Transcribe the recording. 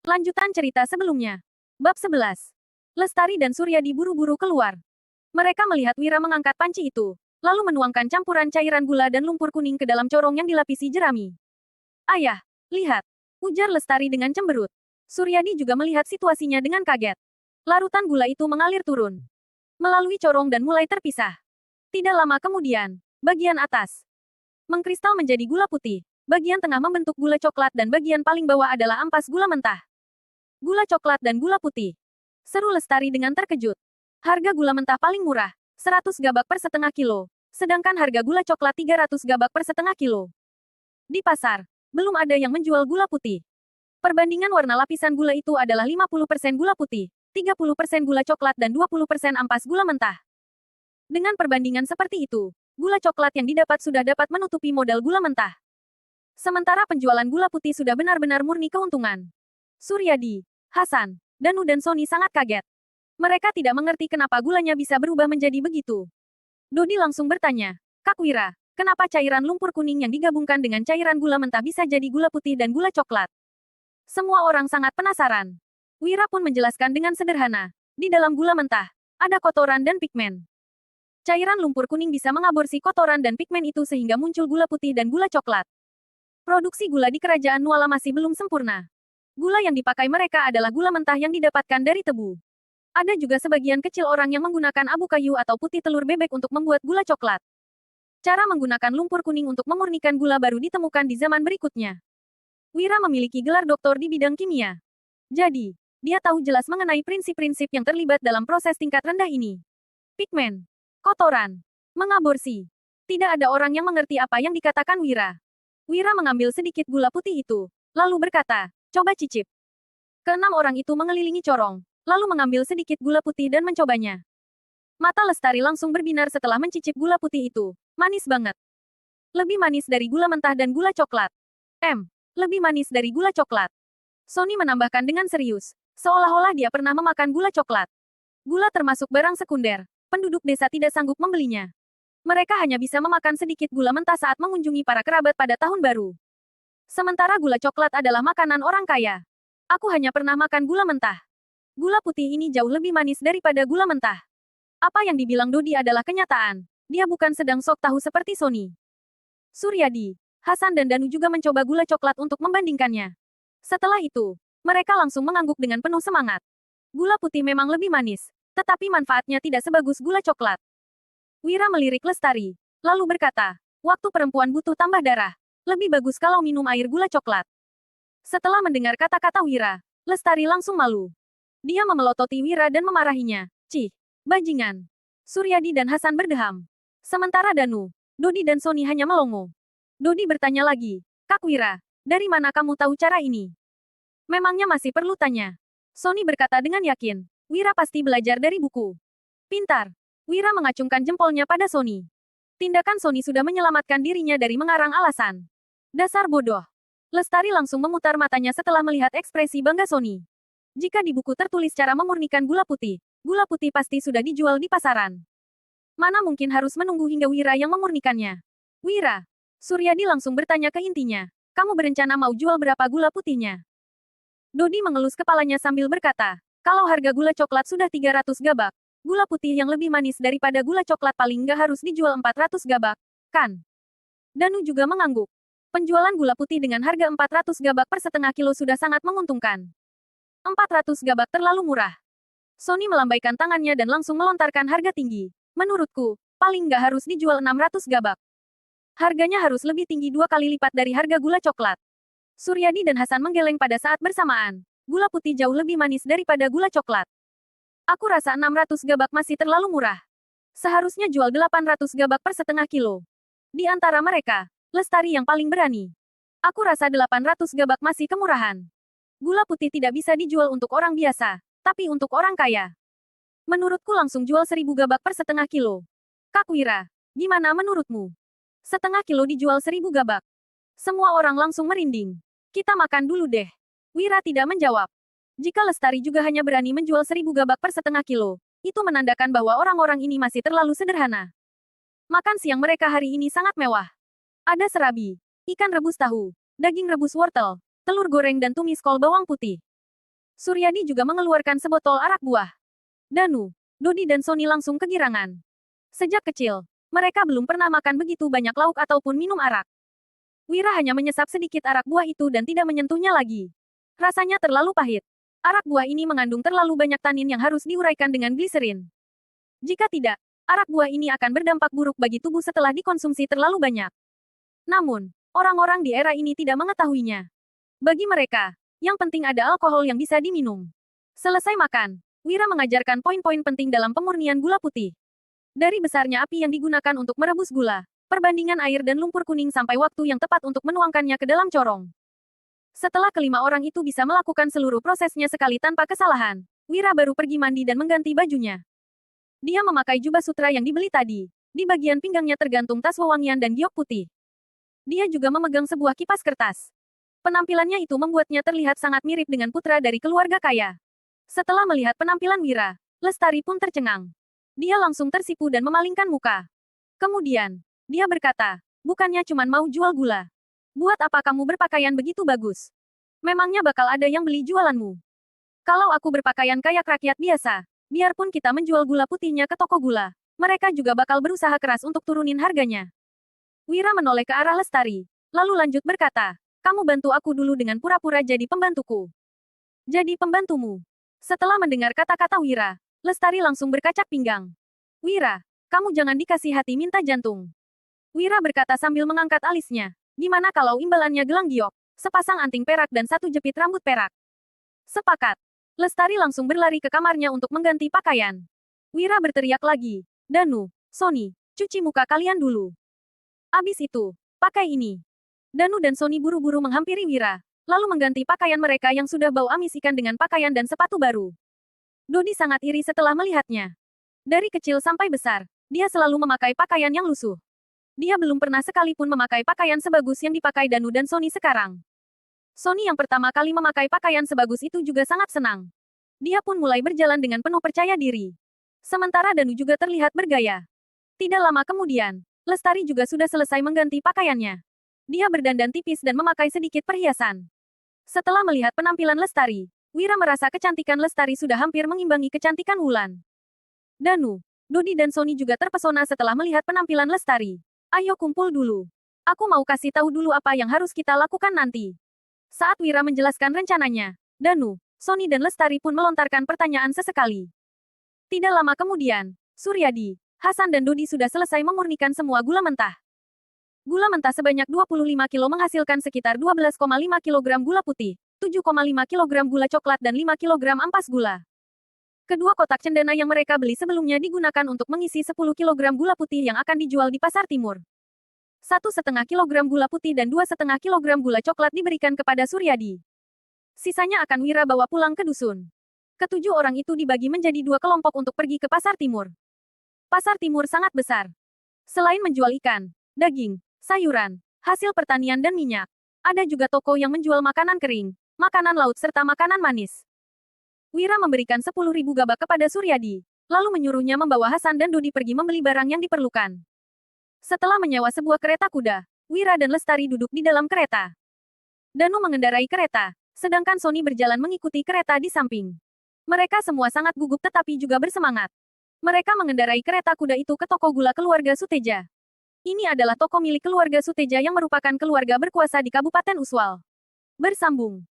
Lanjutan cerita sebelumnya. Bab 11. Lestari dan Suryadi buru-buru keluar. Mereka melihat Wira mengangkat panci itu, lalu menuangkan campuran cairan gula dan lumpur kuning ke dalam corong yang dilapisi jerami. Ayah, lihat, ujar Lestari dengan cemberut. Suryadi juga melihat situasinya dengan kaget. Larutan gula itu mengalir turun melalui corong dan mulai terpisah. Tidak lama kemudian, bagian atas mengkristal menjadi gula putih, bagian tengah membentuk gula coklat dan bagian paling bawah adalah ampas gula mentah. Gula coklat dan gula putih. Seru Lestari dengan terkejut. Harga gula mentah paling murah, 100 gabak per setengah kilo, sedangkan harga gula coklat 300 gabak per setengah kilo. Di pasar, belum ada yang menjual gula putih. Perbandingan warna lapisan gula itu adalah 50% gula putih, 30% gula coklat dan 20% ampas gula mentah. Dengan perbandingan seperti itu, gula coklat yang didapat sudah dapat menutupi modal gula mentah. Sementara penjualan gula putih sudah benar-benar murni keuntungan. Suryadi, Hasan, Danu dan Sony sangat kaget. Mereka tidak mengerti kenapa gulanya bisa berubah menjadi begitu. Dodi langsung bertanya, Kak Wira, kenapa cairan lumpur kuning yang digabungkan dengan cairan gula mentah bisa jadi gula putih dan gula coklat? Semua orang sangat penasaran. Wira pun menjelaskan dengan sederhana, di dalam gula mentah, ada kotoran dan pigmen. Cairan lumpur kuning bisa mengaborsi kotoran dan pigmen itu sehingga muncul gula putih dan gula coklat. Produksi gula di kerajaan Nuala masih belum sempurna. Gula yang dipakai mereka adalah gula mentah yang didapatkan dari tebu. Ada juga sebagian kecil orang yang menggunakan abu kayu atau putih telur bebek untuk membuat gula coklat. Cara menggunakan lumpur kuning untuk memurnikan gula baru ditemukan di zaman berikutnya. Wira memiliki gelar doktor di bidang kimia. Jadi, dia tahu jelas mengenai prinsip-prinsip yang terlibat dalam proses tingkat rendah ini. Pigmen, kotoran, mengaborsi. Tidak ada orang yang mengerti apa yang dikatakan Wira. Wira mengambil sedikit gula putih itu, lalu berkata, coba cicip. Keenam orang itu mengelilingi corong, lalu mengambil sedikit gula putih dan mencobanya. Mata Lestari langsung berbinar setelah mencicip gula putih itu. Manis banget. Lebih manis dari gula mentah dan gula coklat. Lebih manis dari gula coklat. Sony menambahkan dengan serius, seolah-olah dia pernah memakan gula coklat. Gula termasuk barang sekunder. Penduduk desa tidak sanggup membelinya. Mereka hanya bisa memakan sedikit gula mentah saat mengunjungi para kerabat pada tahun baru. Sementara gula coklat adalah makanan orang kaya. Aku hanya pernah makan gula mentah. Gula putih ini jauh lebih manis daripada gula mentah. Apa yang dibilang Dodi adalah kenyataan. Dia bukan sedang sok tahu seperti Sony. Suryadi, Hasan dan Danu juga mencoba gula coklat untuk membandingkannya. Setelah itu, mereka langsung mengangguk dengan penuh semangat. Gula putih memang lebih manis, tetapi manfaatnya tidak sebagus gula coklat. Wira melirik Lestari, lalu berkata, waktu perempuan butuh tambah darah, lebih bagus kalau minum air gula coklat. Setelah mendengar kata-kata Wira, Lestari langsung malu. Dia memelototi Wira dan memarahinya. Cih, bajingan. Suryadi dan Hasan berdeham. Sementara Danu, Dodi dan Sony hanya melongo. Dodi bertanya lagi, Kak Wira, dari mana kamu tahu cara ini? Memangnya masih perlu tanya? Sony berkata dengan yakin, Wira pasti belajar dari buku. Pintar. Wira mengacungkan jempolnya pada Sony. Tindakan Sony sudah menyelamatkan dirinya dari mengarang alasan. Dasar bodoh. Lestari langsung memutar matanya setelah melihat ekspresi bangga Sony. Jika di buku tertulis cara memurnikan gula putih pasti sudah dijual di pasaran. Mana mungkin harus menunggu hingga Wira yang memurnikannya? Wira. Suryadi langsung bertanya ke intinya. Kamu berencana mau jual berapa gula putihnya? Dodi mengelus kepalanya sambil berkata, kalau harga gula coklat sudah 300 gabak, gula putih yang lebih manis daripada gula coklat paling nggak harus dijual 400 gabak, kan? Danu juga mengangguk. Penjualan gula putih dengan harga 400 gabak per setengah kilo sudah sangat menguntungkan. 400 gabak terlalu murah. Sony melambaikan tangannya dan langsung melontarkan harga tinggi. Menurutku, paling nggak harus dijual 600 gabak. Harganya harus lebih tinggi 2 kali lipat dari harga gula coklat. Suryadi dan Hasan menggeleng pada saat bersamaan. Gula putih jauh lebih manis daripada gula coklat. Aku rasa 600 gabak masih terlalu murah. Seharusnya jual 800 gabak per setengah kilo. Di antara mereka, Lestari yang paling berani. Aku rasa 800 gabak masih kemurahan. Gula putih tidak bisa dijual untuk orang biasa, tapi untuk orang kaya. Menurutku langsung jual 1000 gabak per setengah kilo. Kak Wira, gimana menurutmu? Setengah kilo dijual 1000 gabak. Semua orang langsung merinding. Kita makan dulu deh. Wira tidak menjawab. Jika Lestari juga hanya berani menjual 1000 gabak per setengah kilo, itu menandakan bahwa orang-orang ini masih terlalu sederhana. Makan siang mereka hari ini sangat mewah. Ada serabi, ikan rebus tahu, daging rebus wortel, telur goreng dan tumis kol bawang putih. Suryadi juga mengeluarkan sebotol arak buah. Danu, Dodi dan Sony langsung kegirangan. Sejak kecil, mereka belum pernah makan begitu banyak lauk ataupun minum arak. Wira hanya menyesap sedikit arak buah itu dan tidak menyentuhnya lagi. Rasanya terlalu pahit. Arak buah ini mengandung terlalu banyak tanin yang harus diuraikan dengan gliserin. Jika tidak, arak buah ini akan berdampak buruk bagi tubuh setelah dikonsumsi terlalu banyak. Namun, orang-orang di era ini tidak mengetahuinya. Bagi mereka, yang penting ada alkohol yang bisa diminum. Selesai makan, Wira mengajarkan poin-poin penting dalam pemurnian gula putih. Dari besarnya api yang digunakan untuk merebus gula, perbandingan air dan lumpur kuning sampai waktu yang tepat untuk menuangkannya ke dalam corong. Setelah kelima orang itu bisa melakukan seluruh prosesnya sekali tanpa kesalahan, Wira baru pergi mandi dan mengganti bajunya. Dia memakai jubah sutra yang dibeli tadi. Di bagian pinggangnya tergantung tas wewangian dan giok putih. Dia juga memegang sebuah kipas kertas. Penampilannya itu membuatnya terlihat sangat mirip dengan putra dari keluarga kaya. Setelah melihat penampilan Wira, Lestari pun tercengang. Dia langsung tersipu dan memalingkan muka. Kemudian, dia berkata, bukannya cuma mau jual gula. Buat apa kamu berpakaian begitu bagus? Memangnya bakal ada yang beli jualanmu? Kalau aku berpakaian kayak rakyat biasa, biarpun kita menjual gula putihnya ke toko gula, mereka juga bakal berusaha keras untuk turunin harganya. Wira menoleh ke arah Lestari, lalu lanjut berkata, kamu bantu aku dulu dengan pura-pura jadi pembantuku. Jadi pembantumu. Setelah mendengar kata-kata Wira, Lestari langsung berkacak pinggang. Wira, kamu jangan dikasih hati minta jantung. Wira berkata sambil mengangkat alisnya. Gimana kalau imbalannya gelang giok, sepasang anting perak dan satu jepit rambut perak? Sepakat. Lestari langsung berlari ke kamarnya untuk mengganti pakaian. Wira berteriak lagi. Danu, Sony, cuci muka kalian dulu. Abis itu, pakai ini. Danu dan Sony buru-buru menghampiri Wira, lalu mengganti pakaian mereka yang sudah bau amis ikan dengan pakaian dan sepatu baru. Dodi sangat iri setelah melihatnya. Dari kecil sampai besar, dia selalu memakai pakaian yang lusuh. Dia belum pernah sekalipun memakai pakaian sebagus yang dipakai Danu dan Sony sekarang. Sony yang pertama kali memakai pakaian sebagus itu juga sangat senang. Dia pun mulai berjalan dengan penuh percaya diri. Sementara Danu juga terlihat bergaya. Tidak lama kemudian, Lestari juga sudah selesai mengganti pakaiannya. Dia berdandan tipis dan memakai sedikit perhiasan. Setelah melihat penampilan Lestari, Wira merasa kecantikan Lestari sudah hampir mengimbangi kecantikan Wulan. Danu, Dodi dan Sony juga terpesona setelah melihat penampilan Lestari. Ayo kumpul dulu. Aku mau kasih tahu dulu apa yang harus kita lakukan nanti. Saat Wira menjelaskan rencananya, Danu, Sony dan Lestari pun melontarkan pertanyaan sesekali. Tidak lama kemudian, Suryadi, Hasan dan Dodi sudah selesai memurnikan semua gula mentah. Gula mentah sebanyak 25 kilo menghasilkan sekitar 12,5 kg gula putih, 7,5 kg gula coklat dan 5 kg ampas gula. Kedua kotak cendana yang mereka beli sebelumnya digunakan untuk mengisi 10 kg gula putih yang akan dijual di pasar timur. 1,5 kg gula putih dan 2,5 kg gula coklat diberikan kepada Suryadi. Sisanya akan Wira bawa pulang ke dusun. Ketujuh orang itu dibagi menjadi dua kelompok untuk pergi ke pasar timur. Pasar timur sangat besar. Selain menjual ikan, daging, sayuran, hasil pertanian dan minyak, ada juga toko yang menjual makanan kering, makanan laut serta makanan manis. Wira memberikan 10.000 gabak kepada Suryadi, lalu menyuruhnya membawa Hasan dan Dodi pergi membeli barang yang diperlukan. Setelah menyewa sebuah kereta kuda, Wira dan Lestari duduk di dalam kereta. Danu mengendarai kereta, sedangkan Sony berjalan mengikuti kereta di samping. Mereka semua sangat gugup tetapi juga bersemangat. Mereka mengendarai kereta kuda itu ke toko gula keluarga Suteja. Ini adalah toko milik keluarga Suteja yang merupakan keluarga berkuasa di Kabupaten Uswal. Bersambung.